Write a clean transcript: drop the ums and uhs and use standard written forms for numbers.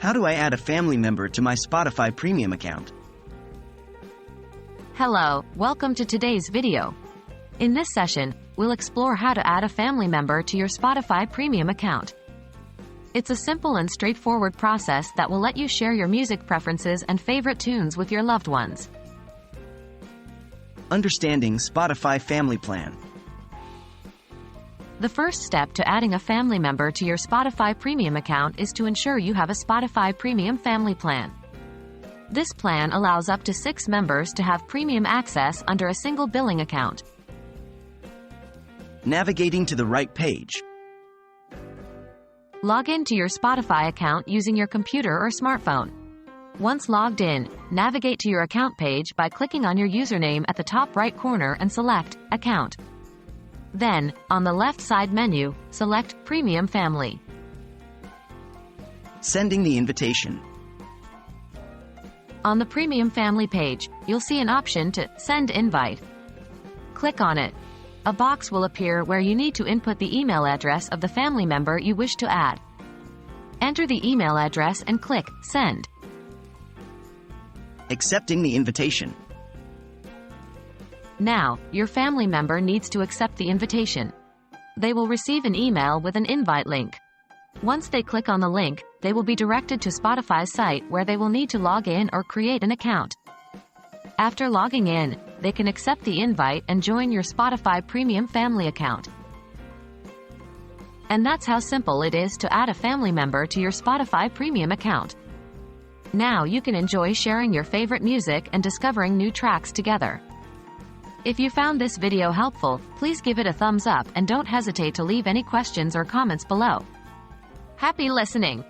How do I add a family member to my Spotify Premium account? Hello, welcome to today's video. In this session, we'll explore how to add a family member to your Spotify Premium account. It's a simple and straightforward process that will let you share your music preferences and favorite tunes with your loved ones. Understanding Spotify Family Plan. The first step to adding a family member to your Spotify Premium account is to ensure you have a Spotify Premium family plan. This plan allows up to 6 members to have premium access under a single billing account. Navigating to the right page. Log in to your Spotify account using your computer or smartphone. Once logged in, navigate to your account page by clicking on your username at the top right corner and select Account. Then, on the left side menu, select Premium Family. Sending the invitation. On the Premium Family page, you'll see an option to Send Invite. Click on it. A box will appear where you need to input the email address of the family member you wish to add. Enter the email address and click Send. Accepting the invitation. Now, your family member needs to accept the invitation. They will receive an email with an invite link. Once they click on the link, they will be directed to Spotify's site where they will need to log in or create an account. After logging in, they can accept the invite and join your Spotify Premium Family account. And that's how simple it is to add a family member to your Spotify Premium account. Now you can enjoy sharing your favorite music and discovering new tracks together. If you found this video helpful, please give it a thumbs up and don't hesitate to leave any questions or comments below. Happy listening!